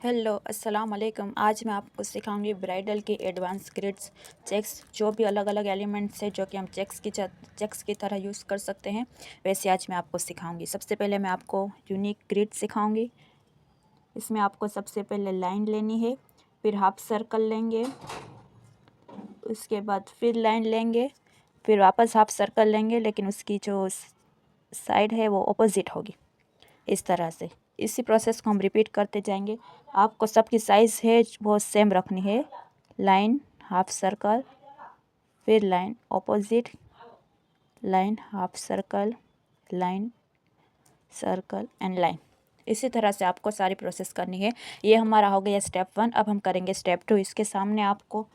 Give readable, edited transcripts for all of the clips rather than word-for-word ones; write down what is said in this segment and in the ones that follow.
Hello अस्सलाम वालेकुम। आज मैं आपको सिखाऊंगी ब्राइडल के एडवांस ग्रिड्स चेक्स, जो भी अलग अलग एलिमेंट्स है जो कि हम चेक्स की तरह यूज़ कर सकते हैं, वैसे आज मैं आपको सिखाऊंगी। सबसे पहले मैं आपको यूनिक ग्रिड सिखाऊंगी। इसमें आपको सबसे पहले लाइन लेनी है, फिर हाफ सर्कल लेंगे, उसके बाद फिर लाइन लेंगे, फिर वापस हाफ सर्कल लेंगे, लेकिन उसकी जो साइड है वो अपोजिट होगी। इस तरह से इसी प्रोसेस को हम रिपीट करते जाएंगे। आपको सबकी साइज़ है वो सेम रखनी है। लाइन, हाफ सर्कल, फिर line opposite, line half circle, line circle and line. इसी तरह से आपको सारी प्रोसेस करनी है। ये हमारा हो गया स्टेप 1। अब हम करेंगे स्टेप 2। इसके सामने आपको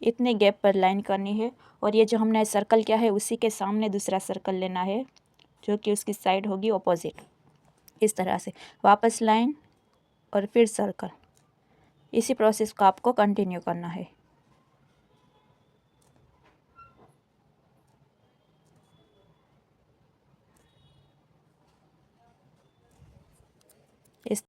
इतने गैप पर लाइन करनी है, और ये जो हमने सर्कल किया है उसी के सामने दूसरा सर्कल लेना है जो कि उसकी साइड होगी ऑपोजिट। इस तरह से वापस लाइन और फिर सर्कल। इसी प्रोसेस को आपको कंटिन्यू करना है। इस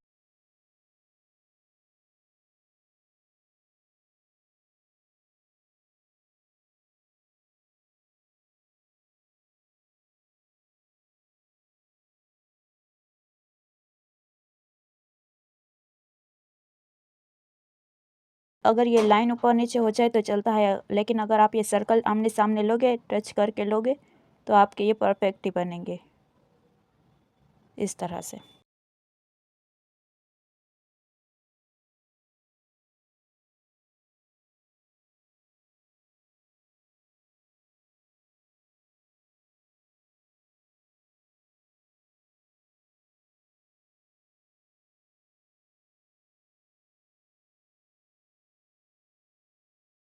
अगर ये लाइन ऊपर नीचे हो जाए तो चलता है, लेकिन अगर आप ये सर्कल आमने सामने लोगे, टच करके लोगे, तो आपके ये परफेक्ट ही बनेंगे इस तरह से।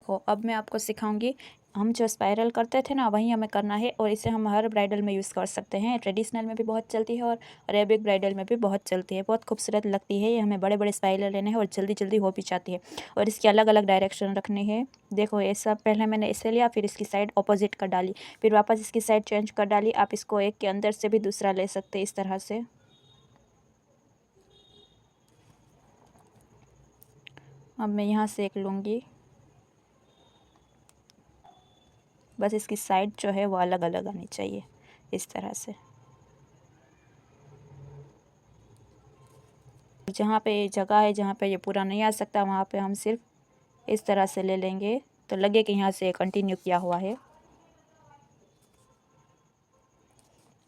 हो, अब मैं आपको सिखाऊंगी। हम जो स्पाइरल करते थे ना, वही हमें करना है, और इसे हम हर ब्राइडल में यूज़ कर सकते हैं। ट्रेडिशनल में भी बहुत चलती है और अरेबिक ब्राइडल में भी बहुत चलती है। बहुत खूबसूरत लगती है। ये हमें बड़े बड़े स्पाइरल लेने हैं और जल्दी जल्दी हो भी जाती है, और इसकी अलग अलग डायरेक्शन रखनी है। देखो, ऐसा पहले मैंने इसे लिया, फिर इसकी साइड ऑपोजिट कर डाली, फिर वापस इसकी साइड चेंज कर डाली। आप इसको एक के अंदर से भी दूसरा ले सकते हैं इस तरह से। अब मैं यहाँ से एक लूँगी। बस इसकी साइड जो है वो अलग अलग आनी चाहिए इस तरह से। जहाँ पे जगह है जहाँ पे ये पूरा नहीं आ सकता, वहाँ पे हम सिर्फ इस तरह से ले लेंगे, तो लगे कि यहाँ से कंटिन्यू किया हुआ है।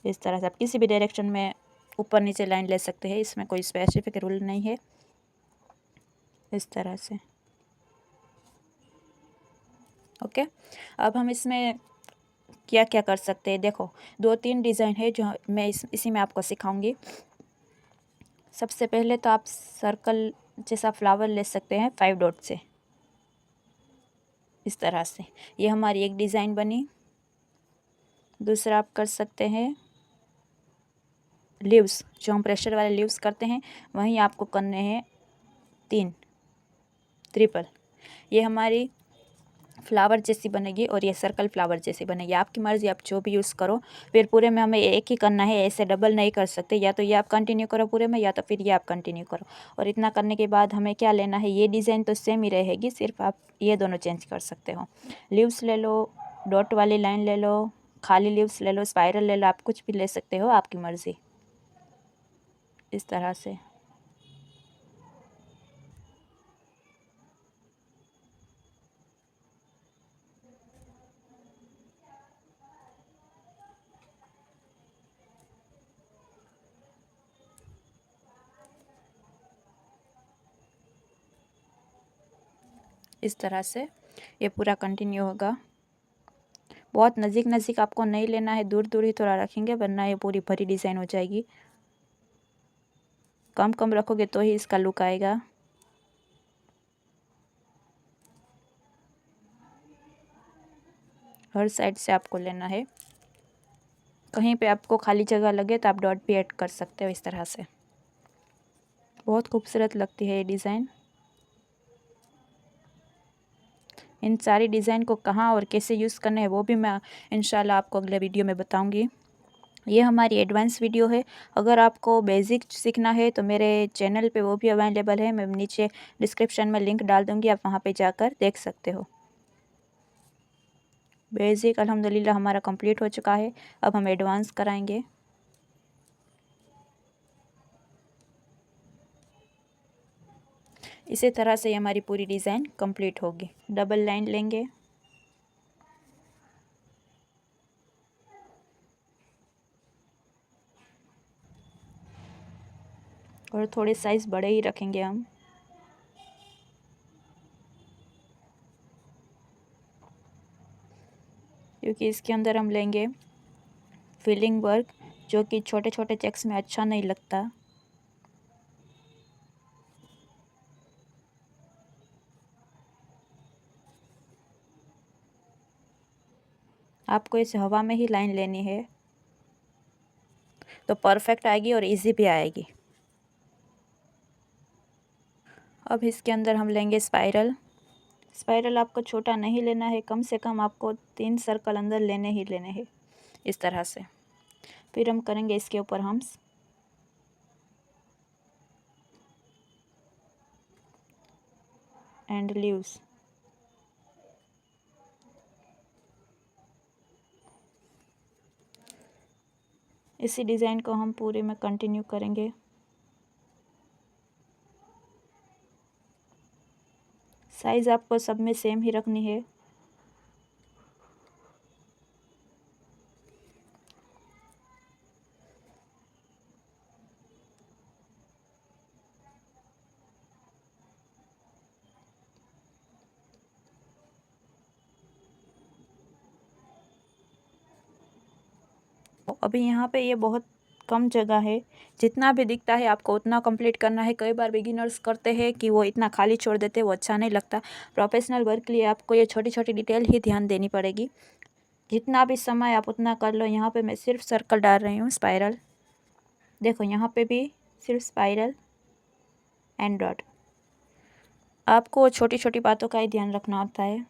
इस तरह से आप किसी भी डायरेक्शन में ऊपर नीचे लाइन ले सकते हैं, इसमें कोई स्पेसिफिक रूल नहीं है। इस तरह से ओके। अब हम इसमें क्या क्या कर सकते हैं, देखो, 2-3 डिज़ाइन है जो मैं इसी में आपको सिखाऊंगी। सबसे पहले तो आप सर्कल जैसा फ्लावर ले सकते हैं 5 डॉट से, इस तरह से। ये हमारी एक डिज़ाइन बनी। दूसरा आप कर सकते हैं लीव्स, जो हम प्रेशर वाले लीव्स करते हैं, वहीं आपको करने हैं 3 ट्रिपल। ये हमारी फ्लावर जैसी बनेगी और ये सर्कल फ्लावर जैसी बनेगी। आपकी मर्ज़ी, आप जो भी यूज़ करो। फिर पूरे में हमें एक ही करना है, ऐसे डबल नहीं कर सकते। या तो ये आप कंटिन्यू करो पूरे में, या तो फिर ये आप कंटिन्यू करो। और इतना करने के बाद हमें क्या लेना है, ये डिज़ाइन तो सेम ही रहेगी, सिर्फ आप ये दोनों चेंज कर सकते हो। लीव्स ले लो, डॉट वाली लाइन ले लो, खाली लीव्स ले लो, स्पाइरल ले लो, आप कुछ भी ले सकते हो, आपकी मर्ज़ी। इस तरह से इस तरह से ये पूरा कंटिन्यू होगा। बहुत नज़दीक नज़दीक आपको नहीं लेना है, दूर दूर ही थोड़ा रखेंगे, वरना ये पूरी भरी डिज़ाइन हो जाएगी। कम कम रखोगे तो ही इसका लुक आएगा। हर साइड से आपको लेना है। कहीं पे आपको खाली जगह लगे तो आप डॉट भी ऐड कर सकते हो इस तरह से। बहुत खूबसूरत लगती है ये डिज़ाइन। इन सारी डिज़ाइन को कहाँ और कैसे यूज़ करना है वो भी मैं इंशाल्लाह आपको अगले वीडियो में बताऊंगी। ये हमारी एडवांस वीडियो है। अगर आपको बेसिक सीखना है तो मेरे चैनल पे वो भी अवेलेबल है, मैं नीचे डिस्क्रिप्शन में लिंक डाल दूँगी, आप वहाँ पे जाकर देख सकते हो। बेसिक अल्हम्दुलिल्लाह हमारा कंप्लीट हो चुका है। अब हम एडवांस कराएंगे। इसी तरह से हमारी पूरी डिज़ाइन कंप्लीट होगी। डबल लाइन लेंगे, और थोड़े साइज़ बड़े ही रखेंगे हम। क्योंकि इसके अंदर हम लेंगे फिलिंग वर्क, जो कि छोटे छोटे चेक्स में अच्छा नहीं लगता। आपको इस हवा में ही लाइन लेनी है तो परफेक्ट आएगी और इजी भी आएगी। अब इसके अंदर हम लेंगे स्पाइरल। स्पाइरल आपको छोटा नहीं लेना है, कम से कम आपको 3 सर्कल अंदर लेने ही लेने हैं, इस तरह से। फिर हम करेंगे इसके ऊपर हम्स। And leaves. इसी डिज़ाइन को हम पूरे में कंटिन्यू करेंगे। साइज़ आपको सब में सेम ही रखनी है। अभी यहाँ पे ये बहुत कम जगह है, जितना भी दिखता है आपको उतना कंप्लीट करना है। कई बार बिगिनर्स करते हैं कि वो इतना खाली छोड़ देते हैं, वो अच्छा नहीं लगता। प्रोफेशनल वर्क के लिए आपको ये छोटी छोटी डिटेल ही ध्यान देनी पड़ेगी। जितना भी समय आप उतना कर लो। यहाँ पे मैं सिर्फ सर्कल डाल रही हूँ, स्पाइरल। देखो यहाँ पे भी सिर्फ स्पाइरल एंड डॉट। आपको छोटी छोटी बातों का ही ध्यान रखना होता है।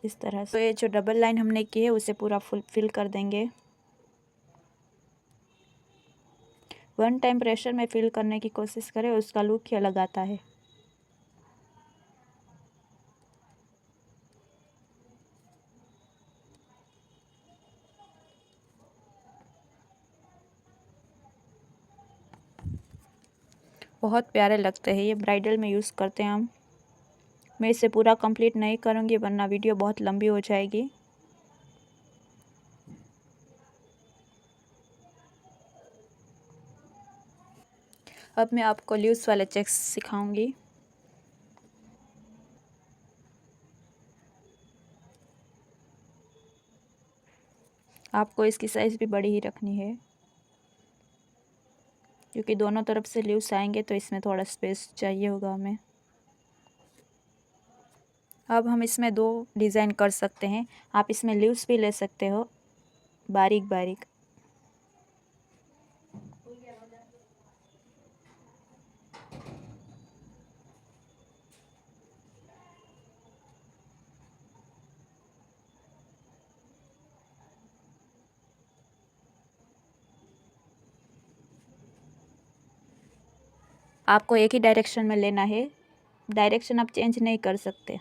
इस तरह से ये जो डबल लाइन हमने की है उसे पूरा फुल फिल कर देंगे। वन टाइम प्रेशर में फिल करने की कोशिश करें, उसका लुक ही अलग आता है। बहुत प्यारे लगते हैं, ये ब्राइडल में यूज़ करते हैं हम। मैं इसे पूरा कंप्लीट नहीं करूँगी वरना वीडियो बहुत लंबी हो जाएगी। अब मैं आपको लीव्स वाले चेक्स सिखाऊंगी। आपको इसकी साइज़ भी बड़ी ही रखनी है, क्योंकि दोनों तरफ से लीव्स आएंगे तो इसमें थोड़ा स्पेस चाहिए होगा हमें। अब हम इसमें 2 डिज़ाइन कर सकते हैं। आप इसमें लीव्स भी ले सकते हो, बारीक बारीक। आपको एक ही डायरेक्शन में लेना है, डायरेक्शन आप चेंज नहीं कर सकते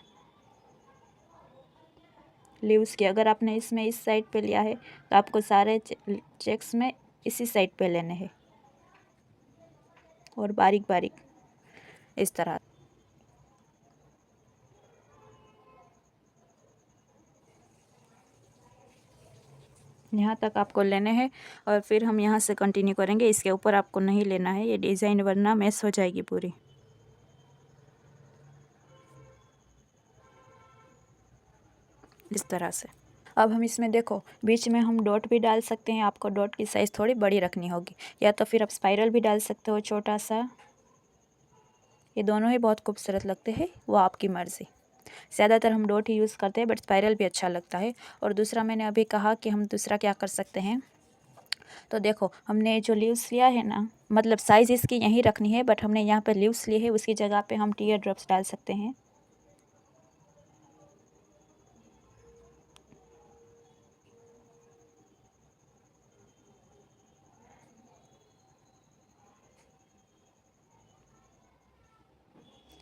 लीव्स की। अगर आपने इसमें इस साइड पे लिया है तो आपको सारे चेक्स में इसी साइड पे लेने हैं, और बारीक बारीक इस तरह। यहाँ तक आपको लेने हैं और फिर हम यहाँ से कंटिन्यू करेंगे। इसके ऊपर आपको नहीं लेना है ये डिज़ाइन, वरना मैस हो जाएगी पूरी। इस तरह से। अब हम इसमें देखो बीच में हम डॉट भी डाल सकते हैं। आपको डॉट की साइज़ थोड़ी बड़ी रखनी होगी, या तो फिर आप स्पाइरल भी डाल सकते हो छोटा सा। ये दोनों ही बहुत खूबसूरत लगते हैं, वो आपकी मर्ज़ी। ज़्यादातर हम डॉट ही यूज़ करते हैं, बट स्पाइरल भी अच्छा लगता है। और दूसरा मैंने अभी कहा कि हम दूसरा क्या कर सकते हैं। तो देखो हमने जो लीव्स लिया है ना, मतलब साइज़ इसकी यहीं रखनी है, बट हमने यहाँ पर लीव्स लिए है, उसकी जगह पे हम टीयर ड्रॉप्स डाल सकते हैं।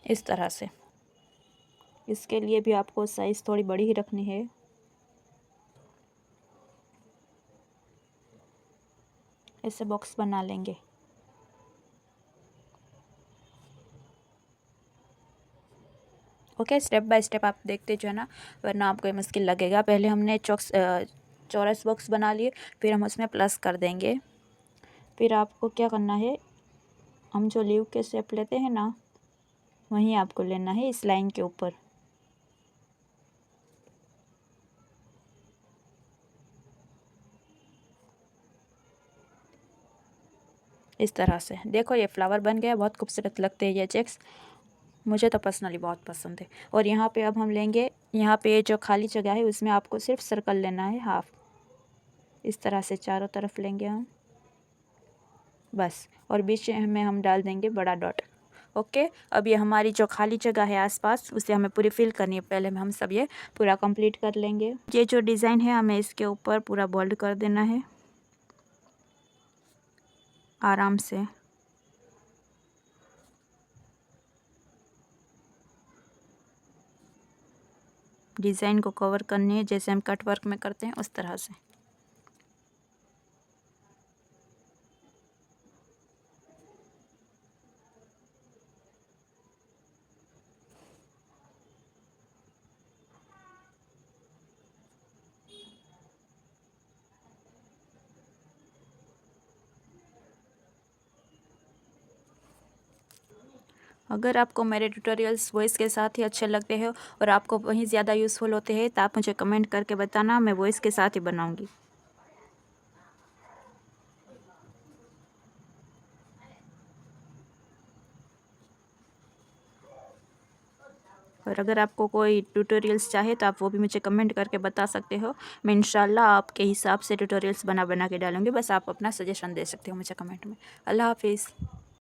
इस तरह से। इसके लिए भी आपको साइज़ थोड़ी बड़ी ही रखनी है। ऐसे बॉक्स बना लेंगे। ओके, स्टेप बाय स्टेप आप देखते जो है ना, वरना आपको ये मुश्किल लगेगा। पहले हमने चौरस बॉक्स बना लिए, फिर हम उसमें प्लस कर देंगे। फिर आपको क्या करना है, हम जो लीव के शेप लेते हैं ना, वहीं आपको लेना है इस लाइन के ऊपर। इस तरह से देखो, ये फ्लावर बन गया। बहुत खूबसूरत लगते हैं ये चेक्स, मुझे तो पर्सनली बहुत पसंद है। और यहाँ पे अब हम लेंगे, यहाँ पे जो खाली जगह है उसमें आपको सिर्फ सर्कल लेना है हाफ। इस तरह से चारों तरफ लेंगे हम, बस। और बीच में हम डाल देंगे बड़ा डॉट। ओके, अब ये हमारी जो खाली जगह है आसपास, उसे हमें पूरी फिल करनी है। पहले हम सब ये पूरा कंप्लीट कर लेंगे। ये जो डिज़ाइन है हमें इसके ऊपर पूरा बोल्ड कर देना है आराम से। डिज़ाइन को कवर करनी है जैसे हम कट वर्क में करते हैं उस तरह से। अगर आपको मेरे ट्यूटोरियल्स वॉइस के साथ ही अच्छे लगते हैं और आपको वहीं ज़्यादा यूज़फुल होते हैं, तो आप मुझे कमेंट करके बताना, मैं वॉइस के साथ ही बनाऊंगी। और अगर आपको कोई ट्यूटोरियल्स चाहे तो आप वो भी मुझे कमेंट करके बता सकते हो। मैं इंशाल्लाह आपके हिसाब से ट्यूटोरियल्स बना बना के डालूंगी। बस आप अपना सजेशन दे सकते हो मुझे कमेंट में। अल्लाह हाफिज़।